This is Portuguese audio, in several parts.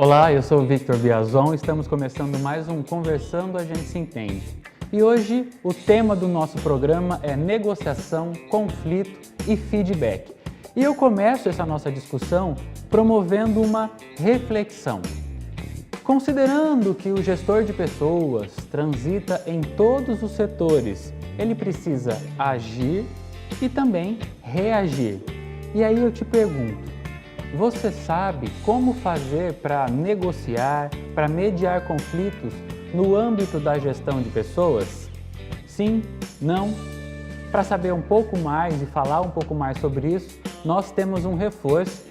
Olá, eu sou o Victor Biazon, estamos começando mais um Conversando a Gente Se Entende. E hoje o tema do nosso programa é negociação, conflito e feedback. E eu começo essa nossa discussão promovendo uma reflexão. Considerando que o gestor de pessoas transita em todos os setores, ele precisa agir e também reagir. E aí eu te pergunto, você sabe como fazer para negociar, para mediar conflitos no âmbito da gestão de pessoas? Sim? Não? Para saber um pouco mais e falar um pouco mais sobre isso, nós temos um reforço.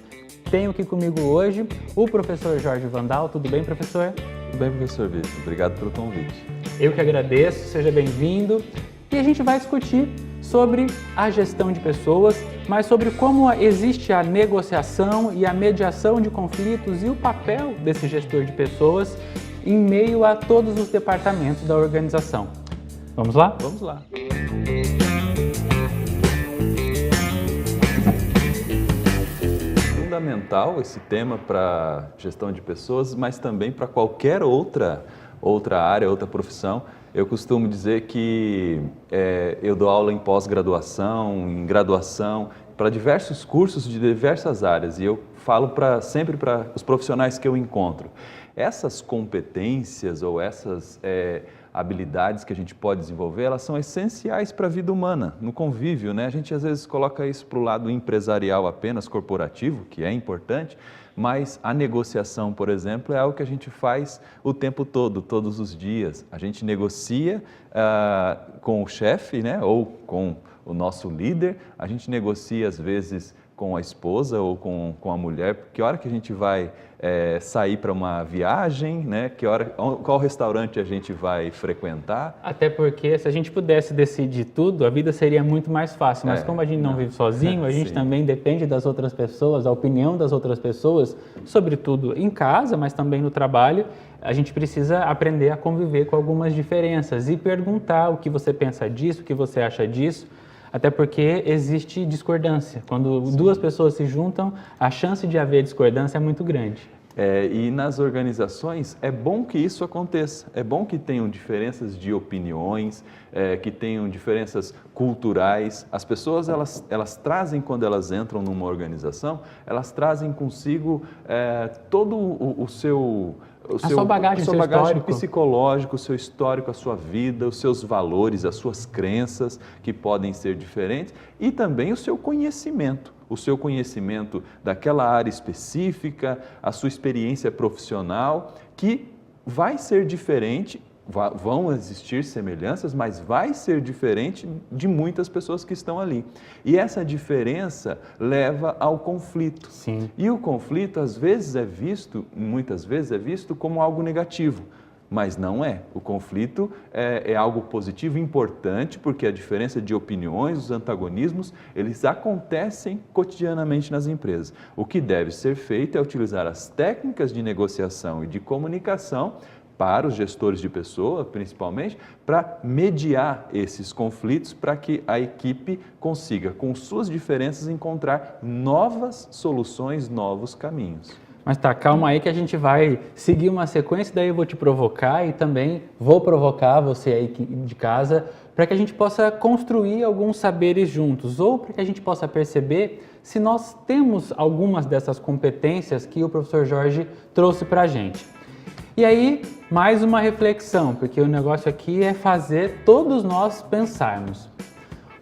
Tenho aqui comigo hoje o professor Jorge Vandal. Tudo bem, professor? Tudo bem, professor Vitor. Obrigado pelo convite. Eu que agradeço, seja bem-vindo. E a gente vai discutir sobre a gestão de pessoas, mas sobre como existe a negociação e a mediação de conflitos e o papel desse gestor de pessoas em meio a todos os departamentos da organização. Vamos lá? Vamos lá. Fundamental esse tema para gestão de pessoas, mas também para qualquer outra área, outra profissão. Eu costumo dizer que eu dou aula em pós-graduação, em graduação, para diversos cursos de diversas áreas, e eu falo sempre para os profissionais que eu encontro. Essas competências ou essas habilidades que a gente pode desenvolver, elas são essenciais para a vida humana, no convívio, né? A gente às vezes coloca isso para o lado empresarial apenas, corporativo, que é importante, mas a negociação, por exemplo, é algo que a gente faz o tempo todo, todos os dias. A gente negocia com o chefe, né, ou com o nosso líder, a gente negocia às vezes com a esposa ou com a mulher, que hora que a gente vai sair para uma viagem, né? Qual restaurante a gente vai frequentar. Até porque se a gente pudesse decidir tudo, a vida seria muito mais fácil, mas como a gente não vive sozinho, a gente também depende das outras pessoas, da opinião das outras pessoas, sobretudo em casa, mas também no trabalho. A gente precisa aprender a conviver com algumas diferenças e perguntar o que você pensa disso, o que você acha disso. Até porque existe discordância. Quando duas pessoas se juntam, a chance de haver discordância é muito grande. E nas organizações é bom que isso aconteça, é bom que tenham diferenças de opiniões, que tenham diferenças culturais. As pessoas, elas trazem, quando elas entram numa organização, elas trazem consigo todo a sua bagagem psicológica, o seu histórico, a sua vida, os seus valores, as suas crenças, que podem ser diferentes, e também o seu conhecimento daquela área específica, a sua experiência profissional, que vai ser diferente. Vão existir semelhanças, mas vai ser diferente de muitas pessoas que estão ali. E essa diferença leva ao conflito. Sim. E o conflito, muitas vezes é visto como algo negativo, mas não é. O conflito é algo positivo, importante, porque a diferença de opiniões, os antagonismos, eles acontecem cotidianamente nas empresas. O que deve ser feito é utilizar as técnicas de negociação e de comunicação para os gestores de pessoa, principalmente, para mediar esses conflitos, para que a equipe consiga, com suas diferenças, encontrar novas soluções, novos caminhos. Mas tá, calma aí que a gente vai seguir uma sequência, daí eu vou te provocar e também vou provocar você aí de casa, para que a gente possa construir alguns saberes juntos, ou para que a gente possa perceber se nós temos algumas dessas competências que o professor Jorge trouxe para a gente. E aí, mais uma reflexão, porque o negócio aqui é fazer todos nós pensarmos.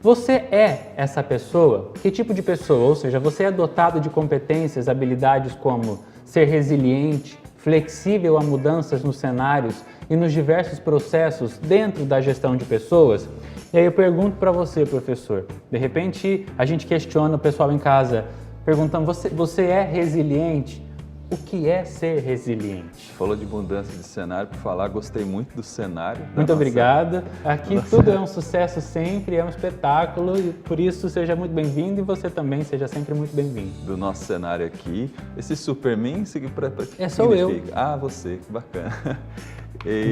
Você é essa pessoa? Que tipo de pessoa? Ou seja, você é dotado de competências, habilidades como ser resiliente, flexível a mudanças nos cenários e nos diversos processos dentro da gestão de pessoas? E aí eu pergunto para você, professor, de repente a gente questiona o pessoal em casa, perguntando, você é resiliente? O que é ser resiliente? Falou de mudança de cenário, por falar, gostei muito do cenário. Muito obrigado. Aqui tudo é um sucesso sempre, é um espetáculo e por isso seja muito bem-vindo e você também seja sempre muito bem-vindo. Do nosso cenário aqui, esse Superman, sou eu. Ah, você, que bacana.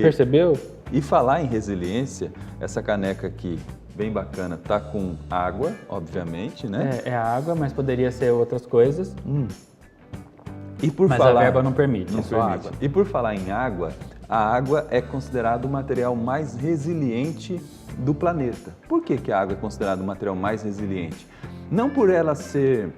Percebeu? E falar em resiliência, essa caneca aqui, bem bacana, tá com água, obviamente, né? É água, mas poderia ser outras coisas. E por Mas falar, a verba não permite, não é só permite. água. E por falar em água, a água é considerado o material mais resiliente do planeta. Por que que a água é considerada o material mais resiliente? Não por ela ser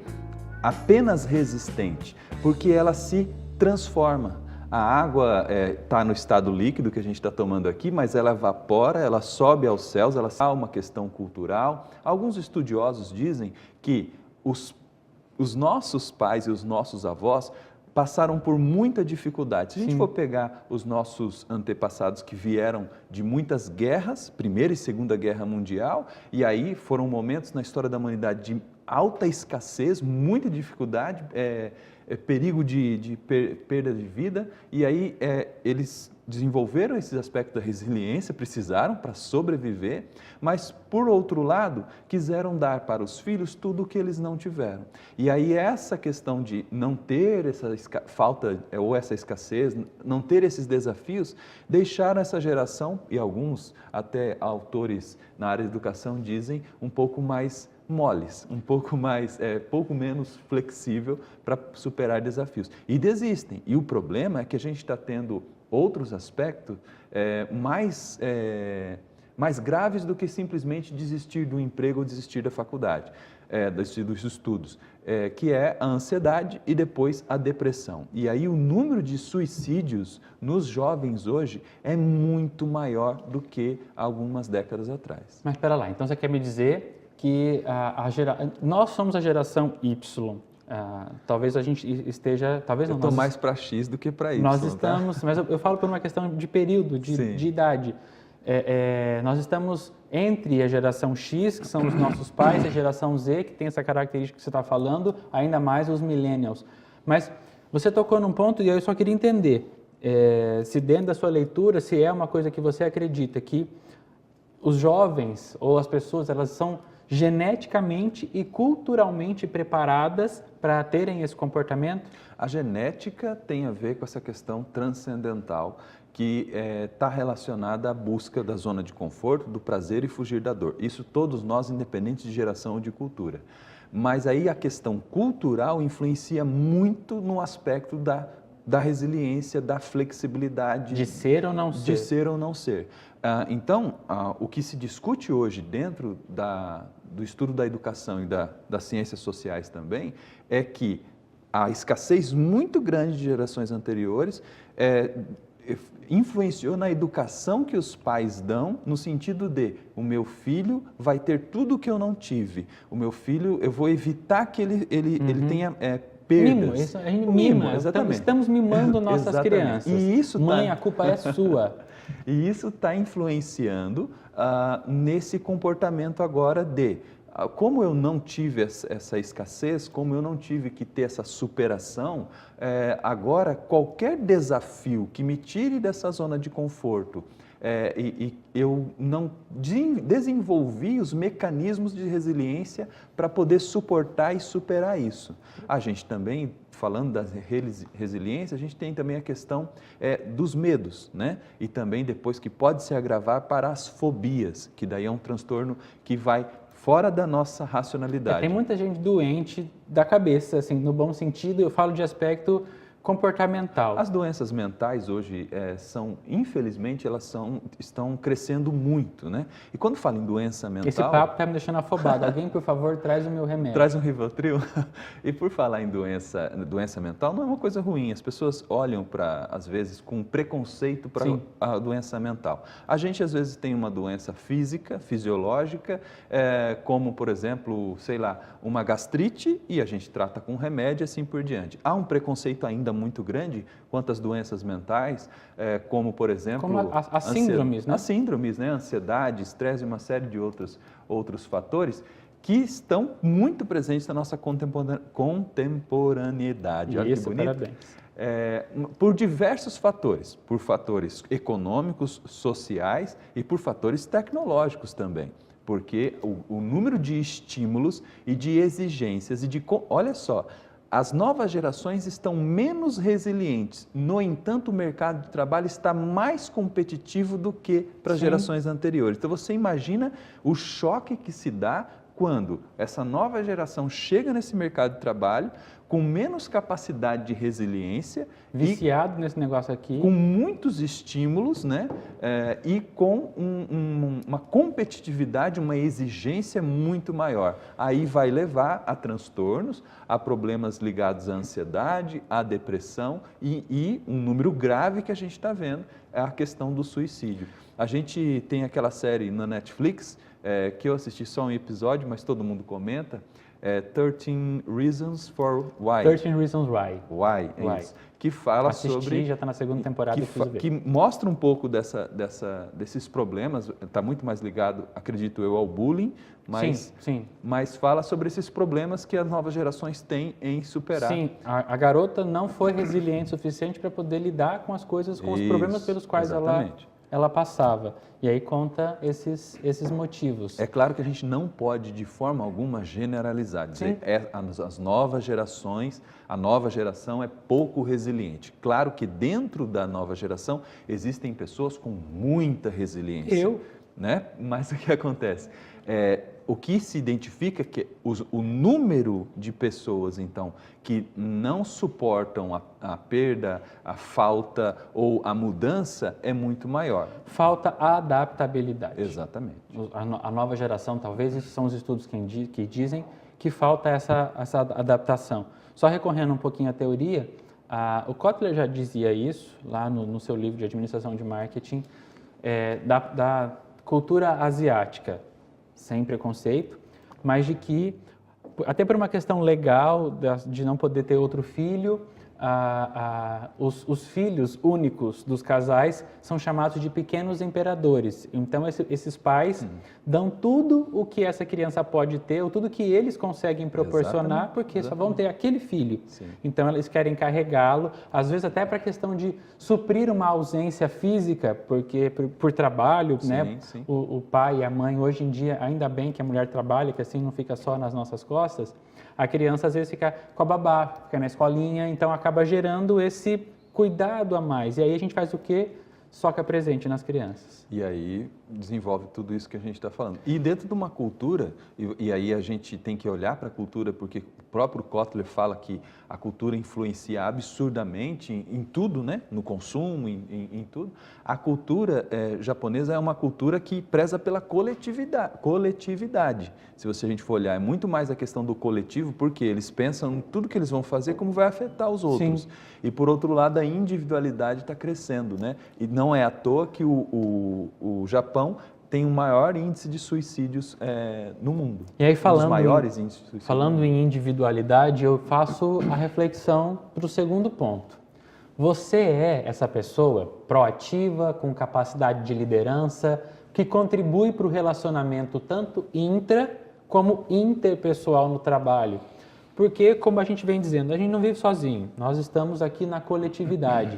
apenas resistente, porque ela se transforma. A água está no estado líquido que a gente está tomando aqui, mas ela evapora, ela sobe aos céus, ela há uma questão cultural. Alguns estudiosos dizem que os nossos pais e os nossos avós passaram por muita dificuldade. Se a gente for pegar os nossos antepassados que vieram de muitas guerras, Primeira e Segunda Guerra Mundial, e aí foram momentos na história da humanidade de alta escassez, muita dificuldade, perigo de perda de vida, e aí eles desenvolveram esses aspectos da resiliência, precisaram para sobreviver, mas, por outro lado, quiseram dar para os filhos tudo o que eles não tiveram. E aí essa questão de não ter essa falta ou essa escassez, não ter esses desafios, deixaram essa geração, e alguns até autores na área de educação dizem, um pouco mais moles, um pouco mais, pouco menos flexível para superar desafios. E desistem. E o problema é que a gente está tendo outros aspectos mais graves do que simplesmente desistir do emprego ou desistir da faculdade, dos estudos, que é a ansiedade e depois a depressão. E aí o número de suicídios nos jovens hoje é muito maior do que algumas décadas atrás. Mas espera lá, então você quer me dizer que nós somos a geração Y. Talvez a gente esteja, talvez não. Eu estou mais para X do que para Y. Nós estamos, tá? Mas eu falo por uma questão de período, de idade. Nós estamos entre a geração X, que são os nossos pais, e a geração Z, que tem essa característica que você está falando, ainda mais os millennials. Mas você tocou num ponto e eu só queria entender se dentro da sua leitura, se é uma coisa que você acredita que os jovens ou as pessoas, elas são geneticamente e culturalmente preparadas para terem esse comportamento? A genética tem a ver com essa questão transcendental que está relacionada à busca da zona de conforto, do prazer e fugir da dor. Isso todos nós, independente de geração ou de cultura. Mas aí a questão cultural influencia muito no aspecto da resiliência, da flexibilidade. De ser ou não ser. De ser ou não ser. Então, o que se discute hoje dentro do estudo da educação e das ciências sociais também é que a escassez muito grande de gerações anteriores influenciou na educação que os pais dão, no sentido de o meu filho vai ter tudo o que eu não tive. O meu filho, eu vou evitar que ele tenha perdas. Mimo, isso a gente mima. Exatamente. Estamos mimando nossas crianças. E isso Mãe, a culpa é sua. E isso está influenciando nesse comportamento agora como eu não tive essa escassez, como eu não tive que ter essa superação, agora qualquer desafio que me tire dessa zona de conforto e eu não desenvolvi os mecanismos de resiliência para poder suportar e superar isso. A gente também, falando da resiliência, a gente tem também a questão dos medos, né? E também depois que pode se agravar para as fobias, que daí é um transtorno que vai fora da nossa racionalidade. Tem muita gente doente da cabeça, assim, no bom sentido, eu falo de aspecto comportamental. As doenças mentais hoje infelizmente, elas estão crescendo muito, né? E quando fala em doença mental... Esse papo está me deixando afobado. Alguém, por favor, traz o meu remédio. Traz um Rivotril. E por falar em doença mental, não é uma coisa ruim. As pessoas olham às vezes, com preconceito para a doença mental. A gente, às vezes, tem uma doença física, fisiológica, como, por exemplo, sei lá, uma gastrite, e a gente trata com remédio e assim por diante. Há um preconceito ainda muito grande quanto às doenças mentais, como, por exemplo... Como as síndromes, né? As síndromes, né? Ansiedade, estresse e uma série de outros fatores que estão muito presentes na nossa contemporaneidade. Olha que bonito. Parabéns. Por diversos fatores, por fatores econômicos, sociais e por fatores tecnológicos também. Porque o número de estímulos e de exigências olha só, as novas gerações estão menos resilientes. No entanto, o mercado de trabalho está mais competitivo do que para as gerações anteriores. Então, você imagina o choque que se dá quando essa nova geração chega nesse mercado de trabalho com menos capacidade de resiliência, viciado nesse negócio aqui, com muitos estímulos, né? E com uma competitividade, uma exigência muito maior. Aí vai levar a transtornos, a problemas ligados à ansiedade, à depressão e um número grave que a gente está vendo é a questão do suicídio. A gente tem aquela série na Netflix, que eu assisti só um episódio, mas todo mundo comenta, 13 Reasons for Why. 13 Reasons Why. Why, é isso. Que fala Assisti, já está na segunda temporada. Que mostra um pouco desses problemas, está muito mais ligado, acredito eu, ao bullying, mas fala sobre esses problemas que as novas gerações têm em superar. Sim, a garota não foi resiliente o suficiente para poder lidar com as coisas, com os problemas pelos quais ela passava. E aí conta esses motivos. É claro que a gente não pode, de forma alguma, generalizar. Dizer, as novas gerações, a nova geração é pouco resiliente. Claro que dentro da nova geração existem pessoas com muita resiliência. Né? Mas o que acontece? O que se identifica é que o número de pessoas, então, que não suportam a perda, a falta ou a mudança é muito maior. Falta a adaptabilidade. Exatamente. A nova geração, talvez, esses são os estudos que dizem que falta essa adaptação. Só recorrendo um pouquinho à teoria, o Kotler já dizia isso lá no seu livro de administração de marketing, da cultura asiática, sem preconceito, mas de que, até por uma questão legal de não poder ter outro filho, os filhos únicos dos casais são chamados de pequenos imperadores. Então, esses pais dão tudo o que essa criança pode ter, ou tudo que eles conseguem proporcionar, porque só vão ter aquele filho. Sim. Então, eles querem carregá-lo, às vezes até para a questão de suprir uma ausência física, porque por trabalho, né? Sim. O pai e a mãe, hoje em dia, ainda bem que a mulher trabalha, que assim não fica só nas nossas costas, a criança às vezes fica com a babá, fica na escolinha, então acaba gerando esse cuidado a mais. E aí a gente faz o quê? Soca presente nas crianças. E aí desenvolve tudo isso que a gente está falando. E dentro de uma cultura, e aí a gente tem que olhar para a cultura, porque o próprio Kotler fala que a cultura influencia absurdamente em tudo, né? No consumo, em tudo. A cultura japonesa é uma cultura que preza pela coletividade. Se a gente for olhar, é muito mais a questão do coletivo, porque eles pensam em tudo que eles vão fazer, como vai afetar os outros. Sim. E por outro lado, a individualidade está crescendo, né? E não é à toa que o Japão tem o maior índice de suicídios no mundo. E aí, um dos maiores índices de suicídio. Falando em individualidade, eu faço a reflexão para o segundo ponto. Você é essa pessoa proativa, com capacidade de liderança, que contribui para o relacionamento tanto intra como interpessoal no trabalho. Porque, como a gente vem dizendo, a gente não vive sozinho, nós estamos aqui na coletividade.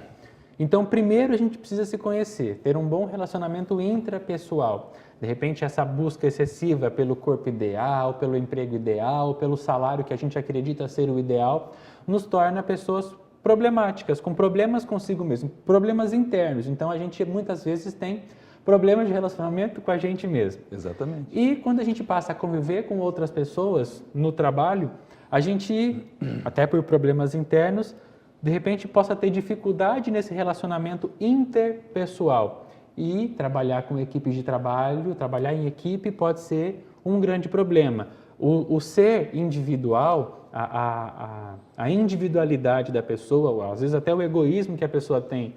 Então, primeiro a gente precisa se conhecer, ter um bom relacionamento intrapessoal. De repente, essa busca excessiva pelo corpo ideal, pelo emprego ideal, pelo salário que a gente acredita ser o ideal, nos torna pessoas problemáticas, com problemas consigo mesmo, problemas internos. Então, a gente muitas vezes tem problemas de relacionamento com a gente mesmo. Exatamente. E quando a gente passa a conviver com outras pessoas no trabalho, a gente, até por problemas internos, de repente possa ter dificuldade nesse relacionamento interpessoal. E trabalhar com equipes de trabalho, trabalhar em equipe pode ser um grande problema. O ser individual, a individualidade da pessoa, às vezes até o egoísmo que a pessoa tem,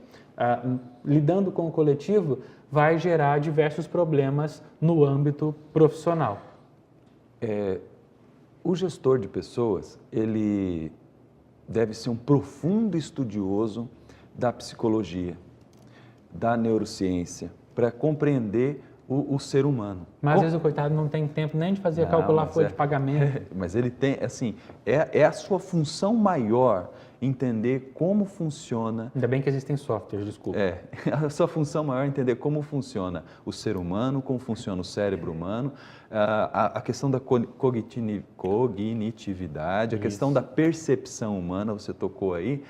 lidando com o coletivo, vai gerar diversos problemas no âmbito profissional. O gestor de pessoas, ele deve ser um profundo estudioso da psicologia, da neurociência, para compreender o ser humano. Mas às vezes o coitado não tem tempo nem de calcular a folha de pagamento. Mas ele tem, assim, é a sua função maior entender como funciona... Ainda bem que existem softwares, desculpa. A sua função maior é entender como funciona o ser humano, como funciona o cérebro humano, a questão da cognitividade, a questão da percepção humana, você tocou aí.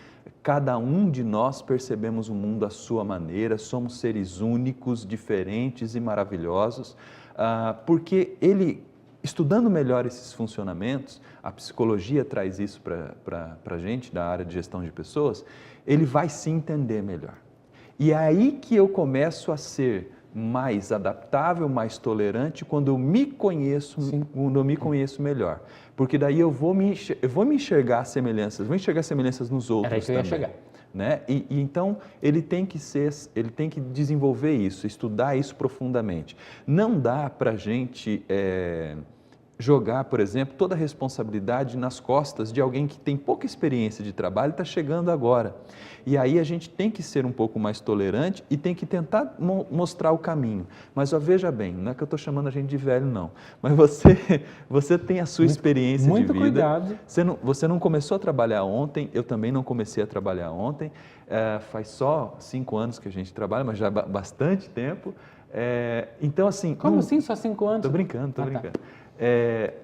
Cada um de nós percebemos o mundo à sua maneira, somos seres únicos, diferentes e maravilhosos, porque ele estudando melhor esses funcionamentos, a psicologia traz isso para a gente, da área de gestão de pessoas, ele vai se entender melhor. E é aí que eu começo a ser mais adaptável, mais tolerante, quando eu me conheço, quando eu me conheço melhor. Porque daí eu vou me enxergar semelhanças, vou enxergar semelhanças nos outros Era aí que eu ia também. chegar. Né? E então ele tem que desenvolver isso, estudar isso profundamente. Não dá para a gente jogar, por exemplo, toda a responsabilidade nas costas de alguém que tem pouca experiência de trabalho e está chegando agora. E aí a gente tem que ser um pouco mais tolerante e tem que tentar mostrar o caminho. Mas veja bem, não é que eu estou chamando a gente de velho, não. Mas você tem a sua experiência de vida. Muito cuidado. Você não começou a trabalhar ontem, eu também não comecei a trabalhar ontem. Faz só 5 anos que a gente trabalha, mas já há bastante tempo. Então, assim... Como assim só 5 anos? Estou brincando, estou brincando. Tá.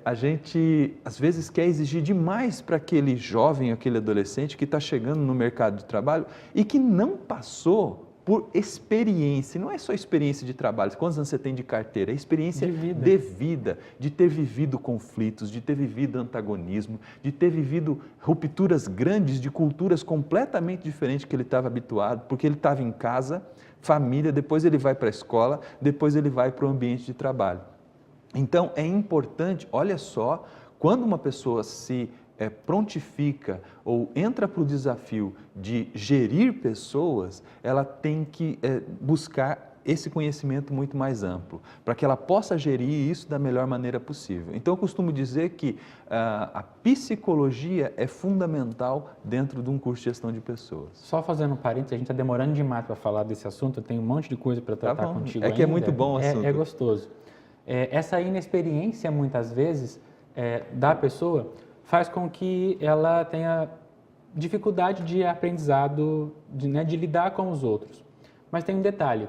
A gente, às vezes, quer exigir demais para aquele jovem, aquele adolescente que está chegando no mercado de trabalho e que não passou por experiência. Não é só experiência de trabalho. Quantos anos você tem de carteira? É experiência de vida, de ter vivido conflitos, de ter vivido antagonismo, de ter vivido rupturas grandes de culturas completamente diferentes que ele estava habituado, porque ele estava em casa, família, depois ele vai para a escola, depois ele vai para o ambiente de trabalho. Então, é importante, olha só, quando uma pessoa se prontifica ou entra para o desafio de gerir pessoas, ela tem que buscar esse conhecimento muito mais amplo, para que ela possa gerir isso da melhor maneira possível. Então, eu costumo dizer que a psicologia é fundamental dentro de um curso de gestão de pessoas. Só fazendo um parênteses, a gente está demorando demais para falar desse assunto, eu tenho um monte de coisa para tratar contigo ainda. É que é muito bom o assunto. É gostoso. Essa inexperiência, muitas vezes, da pessoa faz com que ela tenha dificuldade de aprendizado, de lidar com os outros. Mas tem um detalhe,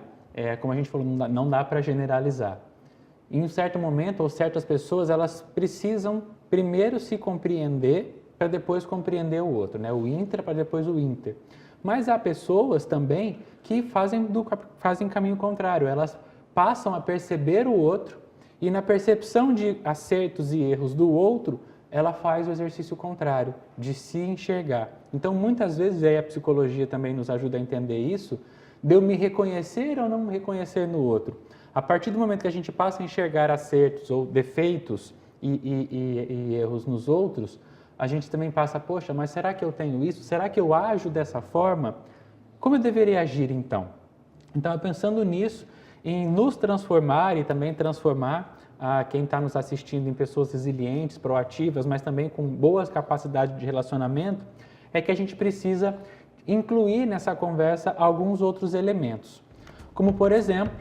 como a gente falou, não dá para generalizar. Em um certo momento, ou certas pessoas, elas precisam primeiro se compreender para depois compreender o outro, né? O intra para depois o inter. Mas há pessoas também que fazem caminho contrário, elas passam a perceber o outro e na percepção de acertos e erros do outro, ela faz o exercício contrário, de se enxergar. Então, muitas vezes, a psicologia também nos ajuda a entender isso, de eu me reconhecer ou não me reconhecer no outro. A partir do momento que a gente passa a enxergar acertos ou defeitos e erros nos outros, a gente também passa, poxa, mas será que eu tenho isso? Será que eu ajo dessa forma? Como eu deveria agir então? Então, pensando nisso, em nos transformar e também transformar quem está nos assistindo em pessoas resilientes, proativas, mas também com boas capacidades de relacionamento, é que a gente precisa incluir nessa conversa alguns outros elementos, como, por exemplo,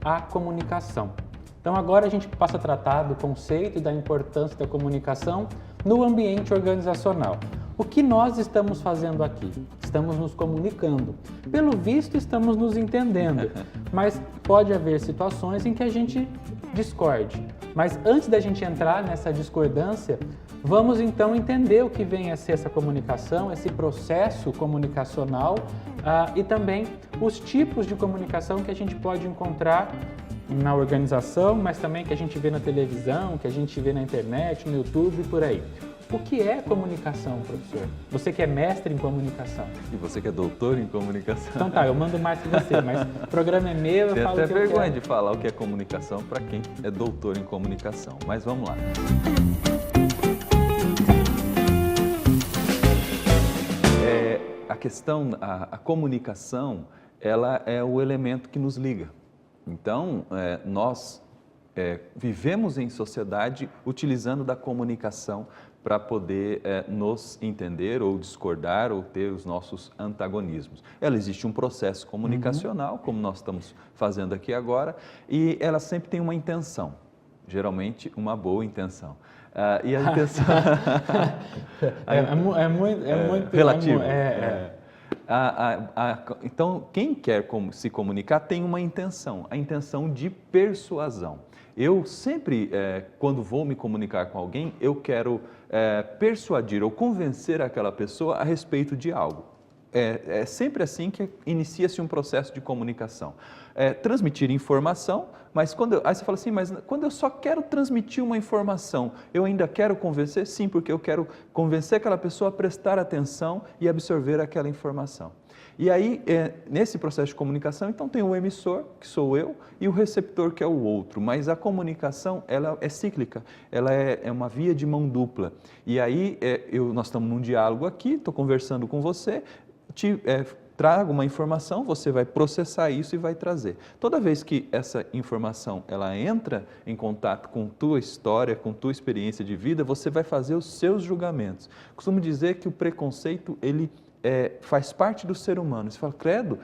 a comunicação. Então, agora a gente passa a tratar do conceito e da importância da comunicação no ambiente organizacional. O que nós estamos fazendo aqui? Estamos nos comunicando. Pelo visto, estamos nos entendendo, mas pode haver situações em que a gente discorde. Mas antes da gente entrar nessa discordância, vamos então entender o que vem a ser essa comunicação, esse processo comunicacional e também os tipos de comunicação que a gente pode encontrar na organização, mas também que a gente vê na televisão, que a gente vê na internet, no YouTube e por aí. O que é comunicação, professor? Você que é mestre em comunicação. E você que é doutor em comunicação. Então tá, eu mando mais que você, mas o programa é meu, eu falo o que eu quero. Tem até vergonha de falar o que é comunicação para quem é doutor em comunicação. Mas vamos lá. A questão, a comunicação, ela é o elemento que nos liga. Então, nós vivemos em sociedade utilizando da comunicação para poder nos entender ou discordar ou ter os nossos antagonismos. Ela existe um processo comunicacional, como nós estamos fazendo aqui agora, e ela sempre tem uma intenção, geralmente uma boa intenção. E a intenção... é muito... relativo. Então, quem quer se comunicar tem uma intenção, a intenção de persuasão. Eu sempre, quando vou me comunicar com alguém, eu quero persuadir ou convencer aquela pessoa a respeito de algo. É sempre assim que inicia-se um processo de comunicação. Transmitir informação, mas aí você fala assim, mas quando eu só quero transmitir uma informação, eu ainda quero convencer? Sim, porque eu quero convencer aquela pessoa a prestar atenção e absorver aquela informação. E aí, nesse processo de comunicação, então tem o emissor, que sou eu, e o receptor, que é o outro. Mas a comunicação, ela é cíclica, ela é uma via de mão dupla. E aí, nós estamos num diálogo aqui, estou conversando com você, trago uma informação, você vai processar isso e vai trazer. Toda vez que essa informação ela entra em contato com tua história, com tua experiência de vida, você vai fazer os seus julgamentos. Costumo dizer que o preconceito, ele faz parte do ser humano. Você fala, credo,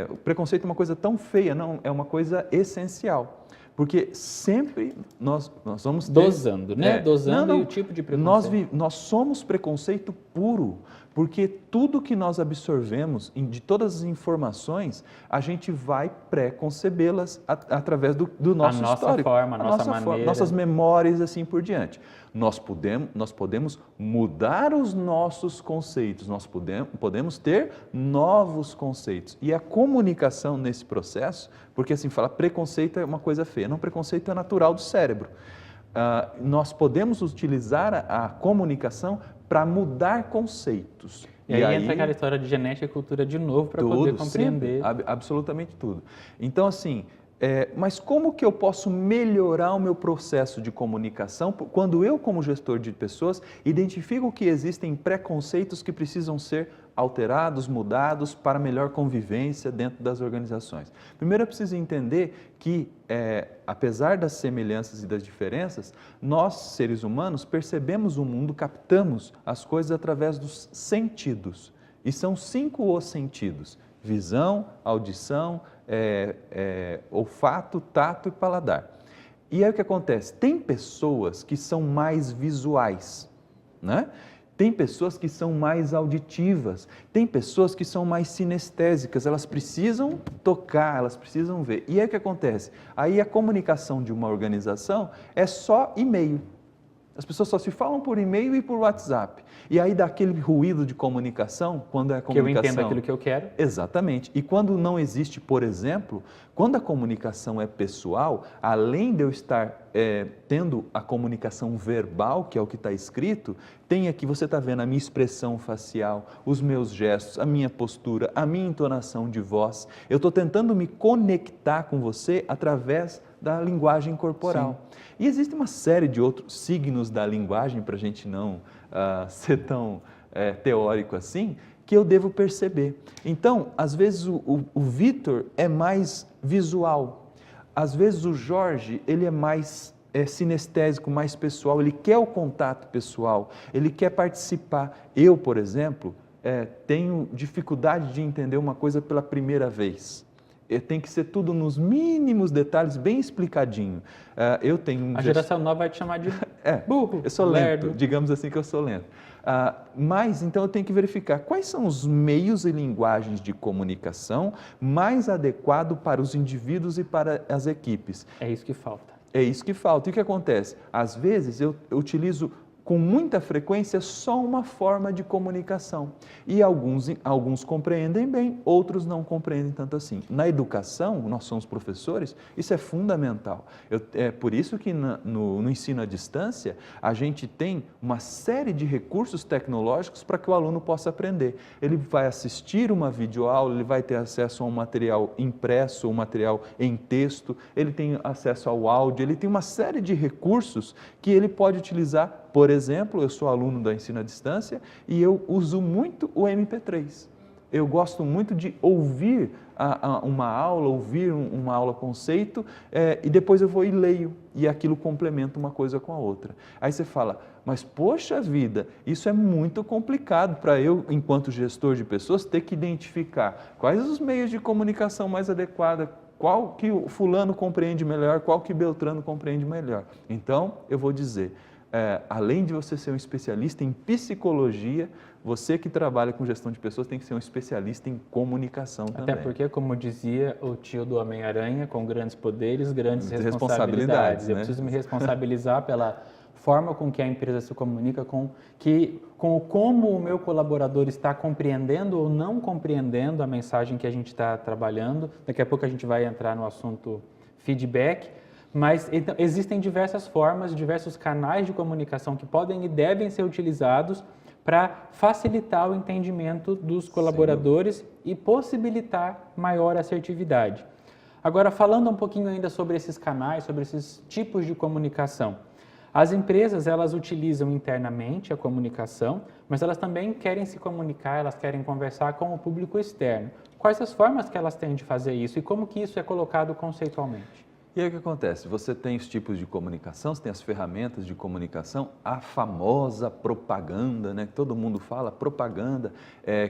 o preconceito é uma coisa tão feia. Não, é uma coisa essencial. Porque sempre nós vamos ter... Dosando, né? Dosando e o tipo de preconceito. Nós somos preconceito puro, porque tudo que nós absorvemos, de todas as informações, a gente vai pré-concebê-las através do nosso histórico. A nossa maneira. Nossas memórias e assim por diante. Nós podemos mudar os nossos conceitos, nós podemos ter novos conceitos. E a comunicação nesse processo, porque assim, falar preconceito é uma coisa feia, não, preconceito é natural do cérebro. Nós podemos utilizar a comunicação para mudar conceitos. E aí entra aquela história de genética e cultura de novo para poder compreender. Sempre, absolutamente tudo. Então, assim, mas como que eu posso melhorar o meu processo de comunicação quando eu, como gestor de pessoas, identifico que existem preconceitos que precisam ser alterados, mudados para melhor convivência dentro das organizações? Primeiro, eu preciso entender que, apesar das semelhanças e das diferenças, nós, seres humanos, percebemos o mundo, captamos as coisas através dos sentidos. E são 5 os sentidos: visão, audição, olfato, tato e paladar. E aí o que acontece? Tem pessoas que são mais visuais, né? Tem pessoas que são mais auditivas, tem pessoas que são mais sinestésicas, elas precisam tocar, elas precisam ver. E aí o que acontece? Aí a comunicação de uma organização é só e-mail. As pessoas só se falam por e-mail e por WhatsApp. E aí dá aquele ruído de comunicação, quando é a comunicação... Que eu entendo aquilo que eu quero. Exatamente. E quando não existe, por exemplo, quando a comunicação é pessoal, além de eu estar tendo a comunicação verbal, que é o que está escrito, tem aqui, você está vendo a minha expressão facial, os meus gestos, a minha postura, a minha entonação de voz. Eu estou tentando me conectar com você através da linguagem corporal. Sim. E existe uma série de outros signos da linguagem, para a gente não ser tão teórico assim, que eu devo perceber. Então, às vezes o Vitor é mais visual, às vezes o Jorge ele é mais sinestésico, mais pessoal, ele quer o contato pessoal, ele quer participar. Eu, por exemplo, tenho dificuldade de entender uma coisa pela primeira vez. Tem que ser tudo nos mínimos detalhes, bem explicadinho. Eu tenho A geração nova vai te chamar de burro, eu sou lento, lerdo. digamos assim que eu sou lento. Mas, então, eu tenho que verificar quais são os meios e linguagens de comunicação mais adequados para os indivíduos e para as equipes. É isso que falta. É isso que falta. E o que acontece? Às vezes, eu utilizo com muita frequência só uma forma de comunicação. E alguns compreendem bem, outros não compreendem tanto assim. Na educação, nós somos professores, isso é fundamental. É por isso que no ensino à distância, a gente tem uma série de recursos tecnológicos para que o aluno possa aprender. Ele vai assistir uma videoaula, ele vai ter acesso a um material impresso, um material em texto, ele tem acesso ao áudio, ele tem uma série de recursos que ele pode utilizar. Por exemplo, eu sou aluno da ensino à distância e eu uso muito o MP3. Eu gosto muito de ouvir uma aula conceito, e depois eu vou e leio, e aquilo complementa uma coisa com a outra. Aí você fala, mas poxa vida, isso é muito complicado para eu, enquanto gestor de pessoas, ter que identificar quais os meios de comunicação mais adequados, qual que o fulano compreende melhor, qual que Beltrano compreende melhor. Então, eu vou dizer... além de você ser um especialista em psicologia, você que trabalha com gestão de pessoas tem que ser um especialista em comunicação também. Até porque, como dizia o tio do Homem-Aranha, com grandes poderes, grandes responsabilidades. Eu preciso me responsabilizar forma com que a empresa se comunica, com como o meu colaborador está compreendendo ou não compreendendo a mensagem que a gente está trabalhando. Daqui a pouco a gente vai entrar no assunto feedback, mas então, existem diversas formas, diversos canais de comunicação que podem e devem ser utilizados para facilitar o entendimento dos colaboradores e possibilitar maior assertividade. Agora, falando um pouquinho ainda sobre esses canais, sobre esses tipos de comunicação. As empresas, elas utilizam internamente a comunicação, mas elas também querem se comunicar, elas querem conversar com o público externo. Quais as formas que elas têm de fazer isso e como que isso é colocado conceitualmente? E aí o que acontece? Você tem os tipos de comunicação, você tem as ferramentas de comunicação, a famosa propaganda, né? Que todo mundo fala, propaganda,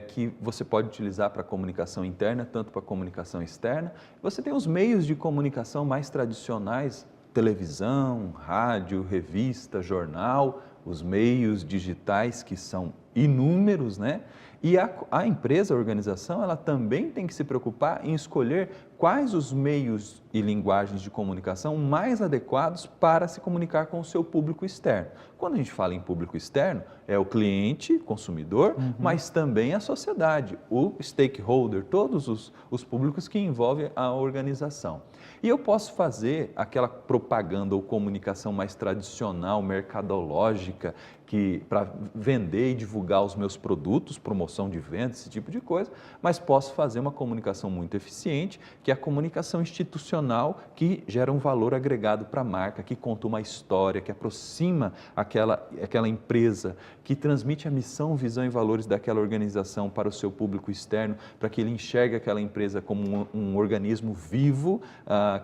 que você pode utilizar para comunicação interna, tanto para comunicação externa. Você tem os meios de comunicação mais tradicionais, televisão, rádio, revista, jornal, os meios digitais que são inúmeros, né? E a empresa, a organização, ela também tem que se preocupar em escolher quais os meios e linguagens de comunicação mais adequados para se comunicar com o seu público externo. Quando a gente fala em público externo, é o cliente, consumidor, mas também a sociedade, o stakeholder, todos os públicos que envolvem a organização. E eu posso fazer aquela propaganda ou comunicação mais tradicional, mercadológica, para vender e divulgar os meus produtos, promoção de vendas, esse tipo de coisa, mas posso fazer uma comunicação muito eficiente, que é a comunicação institucional, que gera um valor agregado para a marca, que conta uma história, que aproxima aquela empresa, que transmite a missão, visão e valores daquela organização para o seu público externo, para que ele enxergue aquela empresa como um organismo vivo,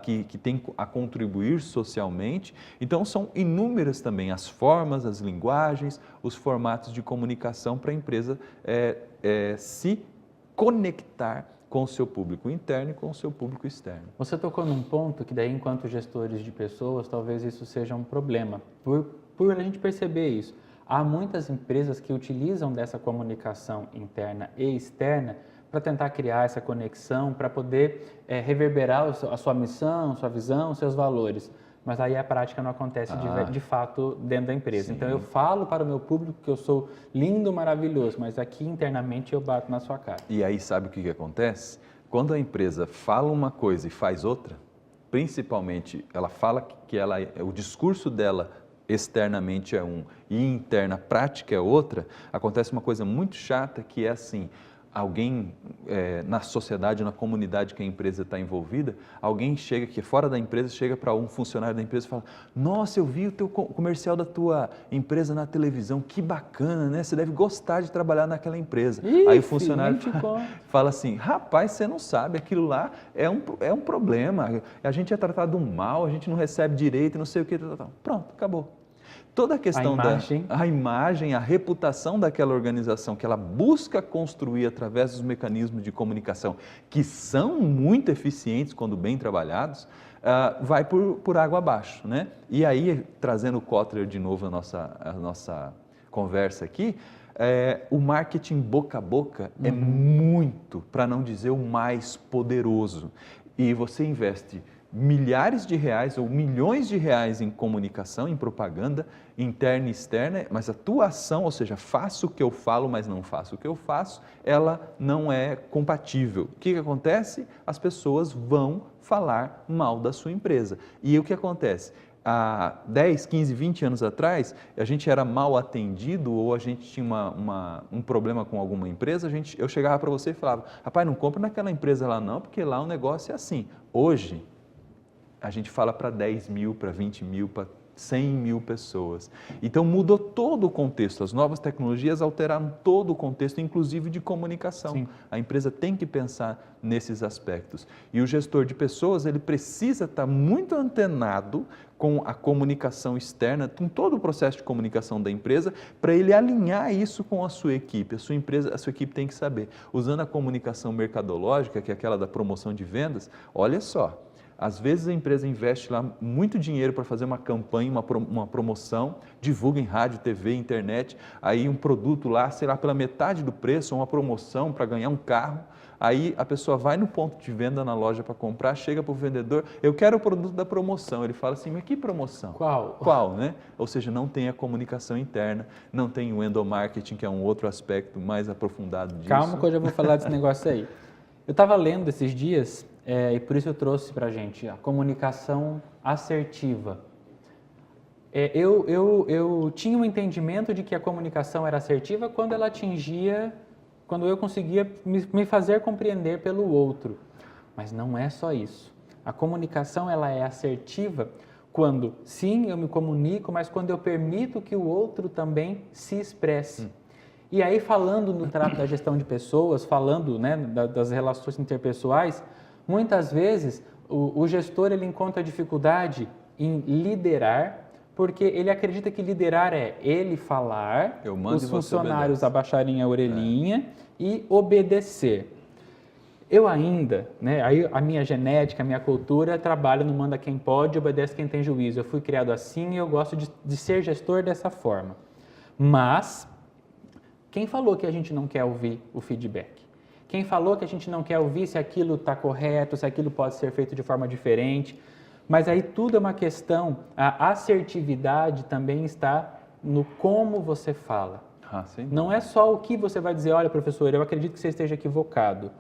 que tem a contribuir socialmente. Então, são inúmeras também as formas, as linguagens, os formatos de comunicação para a empresa se conectar com o seu público interno e com o seu público externo. Você tocou num ponto que daí, enquanto gestores de pessoas, talvez isso seja um problema, por a gente perceber isso. Há muitas empresas que utilizam dessa comunicação interna e externa para tentar criar essa conexão, para poder reverberar a sua missão, sua visão, seus valores. Mas aí a prática não acontece de fato dentro da empresa. Sim. Então eu falo para o meu público que eu sou lindo, maravilhoso, mas aqui internamente eu bato na sua cara. E aí sabe o que acontece? Quando a empresa fala uma coisa e faz outra, principalmente ela fala que o discurso dela externamente é um e interna prática é outra, acontece uma coisa muito chata que é assim, alguém na sociedade, na comunidade que a empresa está envolvida, alguém chega, que é fora da empresa, chega para um funcionário da empresa e fala: nossa, eu vi o teu comercial da tua empresa na televisão, que bacana, né? Você deve gostar de trabalhar naquela empresa. Aí o funcionário fala assim: rapaz, você não sabe, aquilo lá é um problema, a gente é tratado mal, a gente não recebe direito, não sei o que, pronto, acabou. Toda a questão da imagem, a reputação daquela organização que ela busca construir através dos mecanismos de comunicação, que são muito eficientes quando bem trabalhados, vai por água abaixo, né? E aí, trazendo o Kotler de novo a nossa conversa aqui, o marketing boca a boca é muito, para não dizer o mais poderoso. E você investe milhares de reais ou milhões de reais em comunicação, em propaganda interna e externa, mas a tua ação, ou seja, faço o que eu falo, mas não faço o que eu faço, ela não é compatível. O que acontece? As pessoas vão falar mal da sua empresa. E o que acontece? Há 10, 15, 20 anos atrás, a gente era mal atendido ou a gente tinha um problema com alguma empresa, eu chegava para você e falava: rapaz, não compra naquela empresa lá não, porque lá o negócio é assim. Hoje, a gente fala para 10 mil, para 20 mil, para 100 mil pessoas. Então mudou todo o contexto, as novas tecnologias alteraram todo o contexto, inclusive de comunicação. Sim. A empresa tem que pensar nesses aspectos. E o gestor de pessoas, ele precisa estar muito antenado com a comunicação externa, com todo o processo de comunicação da empresa, para ele alinhar isso com a sua equipe. A sua equipe tem que saber. Usando a comunicação mercadológica, que é aquela da promoção de vendas, olha só, às vezes a empresa investe lá muito dinheiro para fazer uma campanha, uma promoção, divulga em rádio, TV, internet, aí um produto lá, sei lá, pela metade do preço, uma promoção para ganhar um carro, Aí a pessoa vai no ponto de venda na loja para comprar, chega para o vendedor, eu quero o produto da promoção. Ele fala assim, mas que promoção? Qual, né? Ou seja, não tem a comunicação interna, não tem o endomarketing, que é um outro aspecto mais aprofundado disso. Calma que eu já vou falar desse negócio aí. Eu estava lendo esses dias, e por isso eu trouxe para a gente a comunicação assertiva. Eu tinha um entendimento de que a comunicação era assertiva quando ela atingia, quando eu conseguia me fazer compreender pelo outro. Mas não é só isso. A comunicação ela é assertiva quando, sim, eu me comunico, mas quando eu permito que o outro também se expresse. E aí, falando no trato da gestão de pessoas, falando, né, das relações interpessoais, muitas vezes o gestor ele encontra dificuldade em liderar, porque ele acredita que liderar é ele falar, os funcionários abaixarem a orelhinha e obedecer. Eu ainda, né, aí a minha genética, a minha cultura trabalha no manda quem pode, obedece quem tem juízo. Eu fui criado assim e eu gosto de ser gestor dessa forma. Mas quem falou que a gente não quer ouvir o feedback? Quem falou que a gente não quer ouvir se aquilo está correto, se aquilo pode ser feito de forma diferente? Mas aí tudo é uma questão, a assertividade também está no como você fala. Não é só o que você vai dizer, olha professor, eu acredito que você esteja equivocado.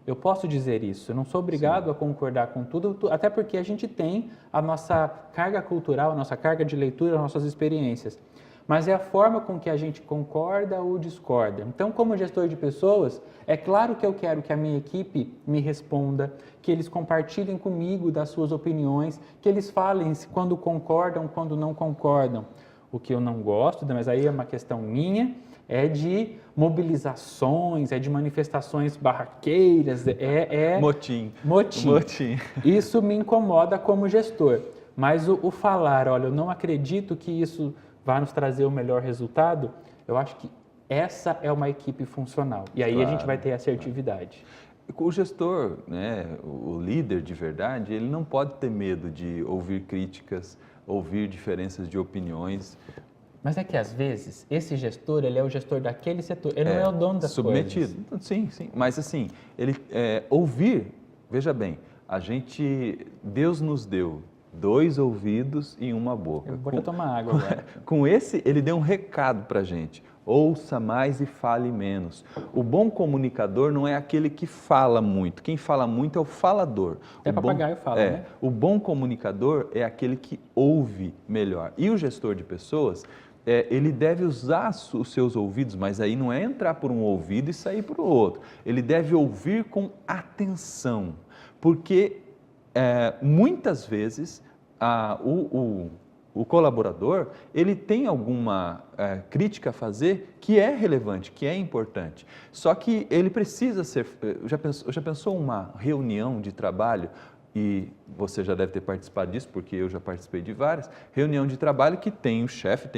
Eu posso dizer isso, eu não sou obrigado a concordar com tudo, até porque a gente tem a nossa carga cultural, a nossa carga de leitura, as nossas experiências. Mas é a forma com que a gente concorda ou discorda. Então, como gestor de pessoas, é claro que eu quero que a minha equipe me responda, que eles compartilhem comigo das suas opiniões, que eles falem quando concordam, quando não concordam. O que eu não gosto, mas aí é uma questão minha, é de mobilizações, é de manifestações barraqueiras, Motim. Isso me incomoda como gestor. Mas o falar, olha, eu não acredito que isso vai nos trazer o melhor resultado, eu acho que essa é uma equipe funcional. E aí a gente vai ter assertividade. O gestor, né, o líder de verdade, ele não pode ter medo de ouvir críticas, ouvir diferenças de opiniões. Mas é que às vezes esse gestor, ele é o gestor daquele setor, ele não é o dono das submetido. coisas. Sim. Mas assim, ele ouvir, veja bem, Deus nos deu 2 ouvidos e uma boca. Eu vou tomar água agora. Com esse, ele deu um recado para a gente. Ouça mais e fale menos. O bom comunicador não é aquele que fala muito. Quem fala muito é o falador. Até papagaio fala, né? O bom comunicador é aquele que ouve melhor. E o gestor de pessoas, ele deve usar os seus ouvidos, mas aí não é entrar por um ouvido e sair por outro. Ele deve ouvir com atenção, porque muitas vezes o colaborador ele tem alguma crítica a fazer que é relevante, que é importante. Só que ele precisa ser... Já pensou uma reunião de trabalho? E você já deve ter participado disso, porque eu já participei de várias. Reunião de trabalho que tem o chefe,